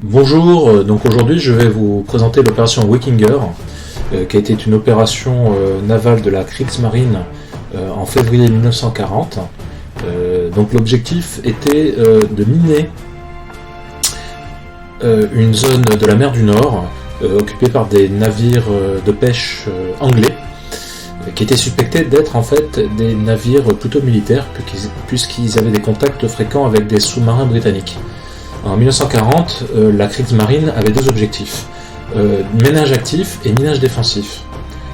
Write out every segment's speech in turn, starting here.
Bonjour, donc aujourd'hui je vais vous présenter l'opération Wikinger, qui a été une opération navale de la Kriegsmarine en février 1940. Donc l'objectif était de miner une zone de la mer du Nord occupée par des navires de pêche anglais, qui étaient suspectés d'être en fait des navires plutôt militaires, puisqu'ils avaient des contacts fréquents avec des sous-marins britanniques. En 1940, la Kriegsmarine avait deux objectifs, minage actif et minage défensif.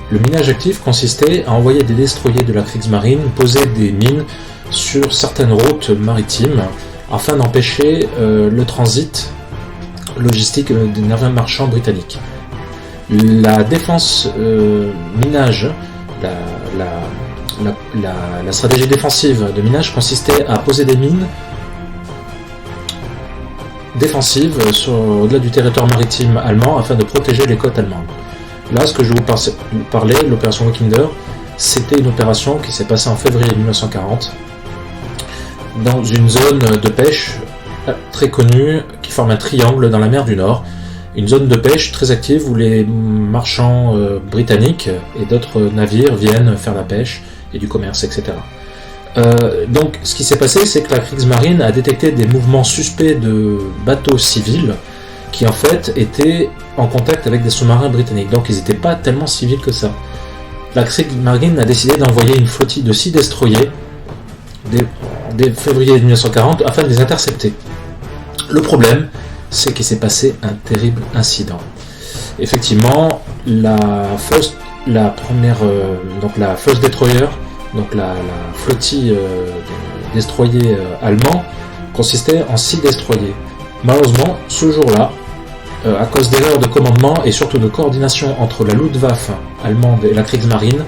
Le minage actif consistait à envoyer des destroyers de la Kriegsmarine poser des mines sur certaines routes maritimes afin d'empêcher le transit logistique des navires marchands britanniques. La défense minage, la stratégie défensive de minage consistait à poser des mines défensive au-delà du territoire maritime allemand afin de protéger les côtes allemandes. Là, ce que je vais vous parler, l'opération Wikinger, c'était une opération qui s'est passée en février 1940 dans une zone de pêche très connue qui forme un triangle dans la mer du Nord, une zone de pêche très active où les marchands britanniques et d'autres navires viennent faire la pêche et du commerce, etc. Donc ce qui s'est passé, c'est que la Kriegsmarine a détecté des mouvements suspects de bateaux civils qui en fait étaient en contact avec des sous-marins britanniques, donc ils n'étaient pas tellement civils que ça. La Kriegsmarine a décidé d'envoyer une flottille de 6 destroyers dès février 1940 afin de les intercepter. Le problème, c'est qu'il s'est passé un terrible incident. Effectivement, la First Destroyer, donc la flottille de destroyers allemands, consistait en 6 destroyers. Malheureusement, ce jour-là, à cause d'erreurs de commandement et surtout de coordination entre la Luftwaffe allemande et la Kriegsmarine,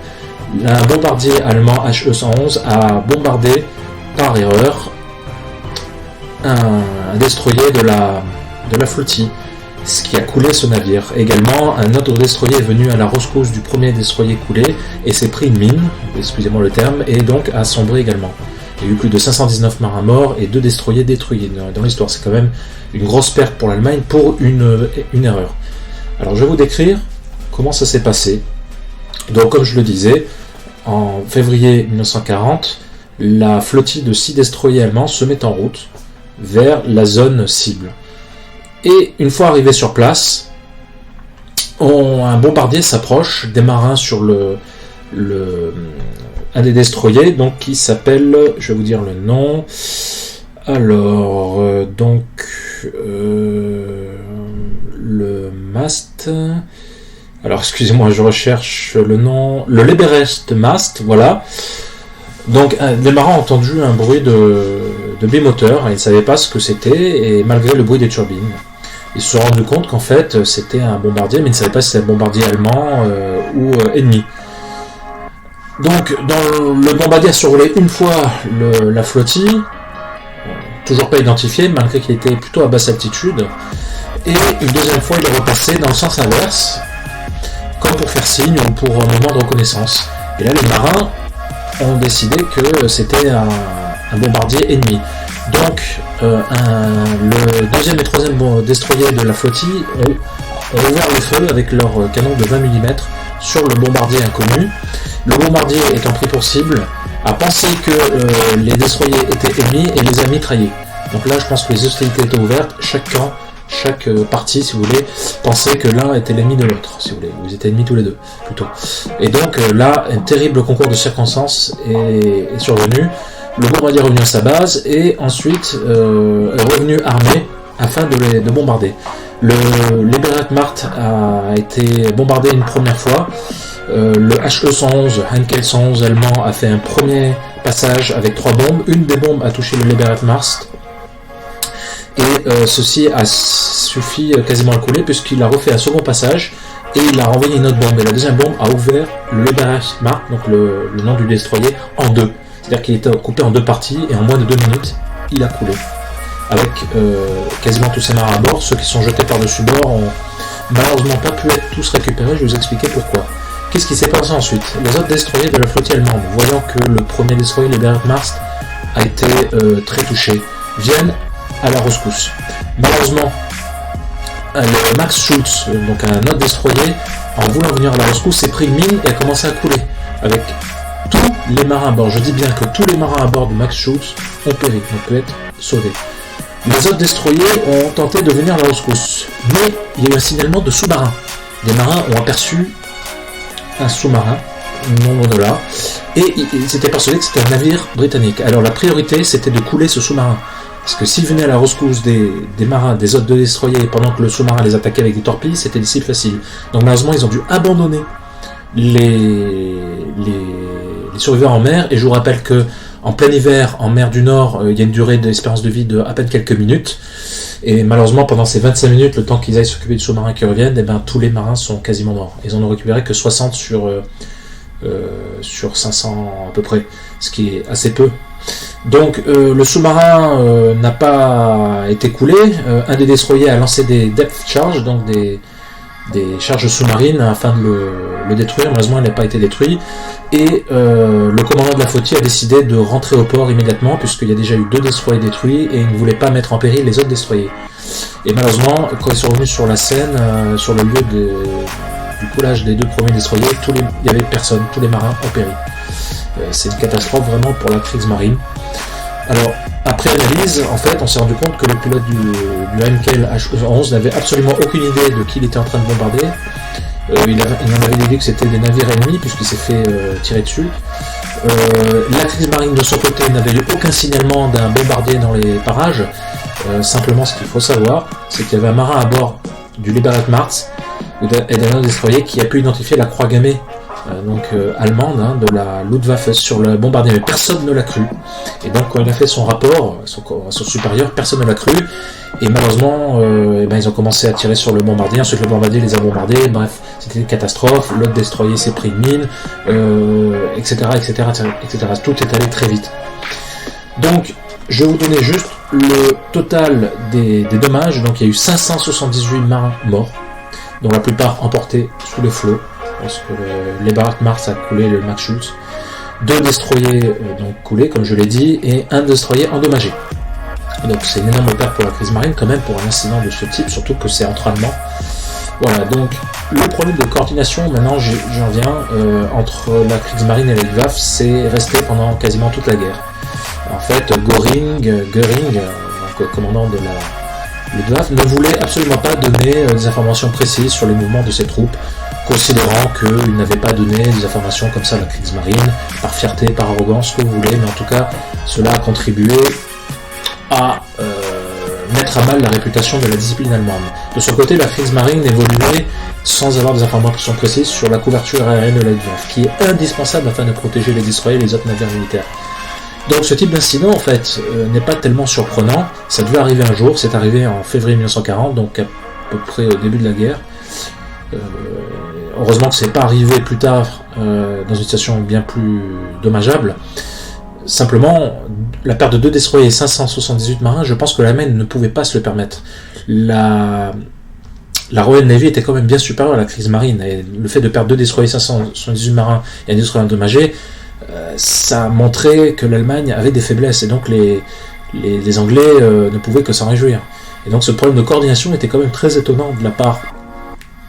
un bombardier allemand HE-111 a bombardé par erreur un destroyer de la flottille, ce qui a coulé ce navire. Également, un autre destroyer est venu à la rescousse du premier destroyer coulé et s'est pris une mine, excusez-moi le terme, et donc a sombré également. Il y a eu plus de 519 marins morts et 2 destroyers détruits dans l'histoire. C'est quand même une grosse perte pour l'Allemagne pour une erreur. Alors je vais vous décrire comment ça s'est passé. Donc comme je le disais, en février 1940, la flottille de 6 destroyers allemands se met en route vers la zone cible. Et une fois arrivé sur place, un bombardier s'approche des marins sur un des destroyers, donc qui s'appelle, je vais vous dire le nom. Alors, le mast. Alors, excusez-moi, je recherche le nom. Le Leberest Mast, voilà. Donc, les marins ont entendu un bruit de bimoteur, et ils ne savaient pas ce que c'était, et malgré le bruit des turbines, ils se sont rendus compte qu'en fait c'était un bombardier, mais ils ne savaient pas si c'était un bombardier allemand ou ennemi. Donc, le bombardier a survolé une fois la flottille, toujours pas identifié, malgré qu'il était plutôt à basse altitude, et une deuxième fois il est repassé dans le sens inverse, comme pour faire signe ou pour un moment de reconnaissance. Et là, les marins ont décidé que c'était un bombardier ennemi. Donc, le deuxième et troisième destroyer de la flottille ont ouvert le feu avec leur canon de 20 mm sur le bombardier inconnu. Le bombardier étant pris pour cible, a pensé que les destroyers étaient ennemis et les a mitraillés. Donc là, je pense que les hostilités étaient ouvertes. Chaque camp, chaque partie, si vous voulez, pensait que l'un était l'ennemi de l'autre, si vous voulez. Ils étaient ennemis tous les deux, plutôt. Et donc là, un terrible concours de circonstances est survenu. Le bombardier est revenu à sa base et ensuite est revenu armé afin de bombarder. Le Leberest Mast a été bombardé une première fois. Le HE-111, Heinkel 111 allemand, a fait un premier passage avec 3 bombes. Une des bombes a touché le Leberest Mast et ceci a suffi quasiment à le couler puisqu'il a refait un second passage et il a renvoyé une autre bombe. Et la deuxième bombe a ouvert le Leberest Mast, donc le nom du destroyer, en deux. C'est-à-dire qu'il était coupé en 2 parties et en moins de 2 minutes, il a coulé. Avec quasiment tous ses marins à bord, ceux qui sont jetés par-dessus bord ont malheureusement pas pu être tous récupérés, je vais vous expliquer pourquoi. Qu'est-ce qui s'est passé ensuite? Les autres destroyers de la flottille allemande, voyant que le premier destroyer, le Leberest Mast, a été très touché, viennent à la rescousse. Malheureusement, le Max Schultz, donc un autre destroyer, en voulant venir à la rescousse, s'est pris une mine et a commencé à couler. Avec tous les marins à bord. Je dis bien que tous les marins à bord du Max Schultz ont péri, ont pu être sauvés. Les autres destroyers ont tenté de venir à la rescousse, mais il y a eu un signalement de sous-marins. Des marins ont aperçu un sous-marin, non loin de là, et ils étaient persuadés que c'était un navire britannique. Alors la priorité, c'était de couler ce sous-marin. Parce que s'ils venaient à la rescousse des marins, des autres destroyers, pendant que le sous-marin les attaquait avec des torpilles, c'était des cibles faciles. Donc malheureusement, ils ont dû abandonner les survivants en mer. Et je vous rappelle que en plein hiver, en mer du Nord, il y a une durée d'espérance de vie de à peine quelques minutes. Et malheureusement, pendant ces 25 minutes, le temps qu'ils aillent s'occuper du sous-marin qui reviennent, eh ben, tous les marins sont quasiment morts. Ils en ont récupéré que 60 sur 500 à peu près, ce qui est assez peu. Donc le sous-marin n'a pas été coulé. Un des destroyers a lancé des depth charges, donc des charges sous-marines afin de le détruire. Malheureusement, il n'a pas été détruit. Et le commandant de la flottille a décidé de rentrer au port immédiatement, puisqu'il y a déjà eu 2 destroyers détruits et il ne voulait pas mettre en péril les autres destroyers. Et malheureusement, quand ils sont revenus sur la scène, sur le lieu du coulage des 2 premiers destroyers, il n'y avait personne, tous les marins ont péri. C'est une catastrophe vraiment pour la Kriegsmarine. Alors, après analyse, en fait, on s'est rendu compte que le pilote du Heinkel H11 n'avait absolument aucune idée de qui il était en train de bombarder. Il en avait l'idée que c'était des navires ennemis, puisqu'il s'est fait tirer dessus. La Kriegsmarine, de son côté, n'avait eu aucun signalement d'un bombardier dans les parages. Simplement, ce qu'il faut savoir, c'est qu'il y avait un marin à bord du Liberate Mars et d'un autre destroyer qui a pu identifier la croix gammée allemande, de la Luftwaffe sur le bombardier, mais personne ne l'a cru. Et donc quand il a fait son rapport, son supérieur, personne ne l'a cru. Et malheureusement, ils ont commencé à tirer sur le bombardier. Ensuite, le bombardier les a bombardés. Bref, c'était une catastrophe. L'autre destroyer s'est pris une mine, etc., etc., etc. Tout est allé très vite. Donc, je vais vous donner juste le total des dommages. Donc, il y a eu 578 marins morts, dont la plupart emportés sous les flots, parce que les Liberate Mars a coulé le Max Schultz. 2 destroyers coulés, comme je l'ai dit, et 1 destroyer endommagé. Donc c'est une énorme perte pour la Kriegsmarine quand même, pour un incident de ce type, surtout que c'est entre Allemands. Voilà, donc le problème de coordination, maintenant j'en viens, entre la Kriegsmarine et la Luftwaffe, c'est resté pendant quasiment toute la guerre. En fait, Göring, commandant de la Luftwaffe, ne voulait absolument pas donner des informations précises sur les mouvements de ses troupes, considérant qu'il n'avait pas donné des informations comme ça à la Kriegsmarine, par fierté, par arrogance, ce que vous voulez, mais en tout cas, cela a contribué à mettre à mal la réputation de la discipline allemande. De son côté, la Kriegsmarine évoluait sans avoir des informations précises sur la couverture aérienne de la Luftwaffe, qui est indispensable afin de protéger les destroyers et les autres navires militaires. Donc ce type d'incident, en fait, n'est pas tellement surprenant. Ça devait arriver un jour, c'est arrivé en février 1940, donc à peu près au début de la guerre. Heureusement que c'est pas arrivé plus tard, dans une situation bien plus dommageable. Simplement, la perte de 2 destroyers et 578 marins, je pense que l'Allemagne ne pouvait pas se le permettre. La Royal Navy était quand même bien supérieure à la Kriegsmarine, et le fait de perdre 2 destroyers, 578 marins et un destroyer endommagé, ça montrait que l'Allemagne avait des faiblesses, et donc les Anglais ne pouvaient que s'en réjouir. Et donc ce problème de coordination était quand même très étonnant de la part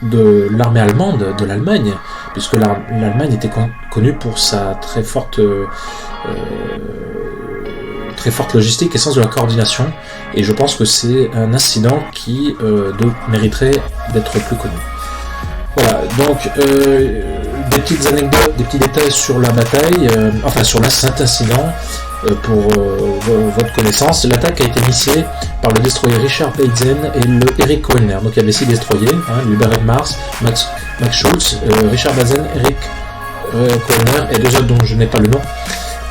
de l'armée allemande, de l'Allemagne, puisque l'Allemagne était connue pour sa très forte logistique et sens de la coordination, et je pense que c'est un incident qui mériterait d'être plus connu. Voilà, donc des petites anecdotes, des petits détails sur la bataille, sur cet incident, pour votre connaissance. L'attaque a été initiée par le destroyer Richard Beitzen et le Erich Koellner. Donc il y avait 6 destroyers, le Liberate Mars, Max Schultz, Richard Beitzen, Erich Koellner et 2 autres dont je n'ai pas le nom.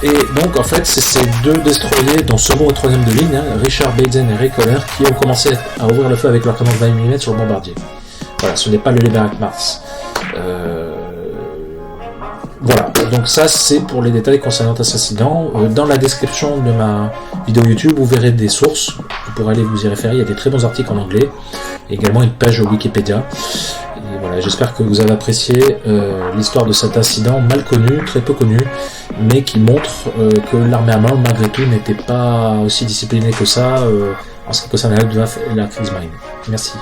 Et donc en fait c'est ces 2 destroyers, dont second et 3e de ligne, Richard Beitzen et Erich Koellner, qui ont commencé à ouvrir le feu avec leur canon de 20 mm sur le bombardier. Voilà, ce n'est pas le Liberate Mars. Voilà, donc ça c'est pour les détails concernant cet incident. Dans la description de ma vidéo YouTube, vous verrez des sources, vous pourrez aller vous y référer, il y a des très bons articles en anglais, et également une page Wikipédia. Et voilà, j'espère que vous avez apprécié l'histoire de cet incident mal connu, très peu connu, mais qui montre que l'armée allemande malgré tout n'était pas aussi disciplinée que ça en ce qui concerne la Luftwaffe et la Kriegsmarine. Merci.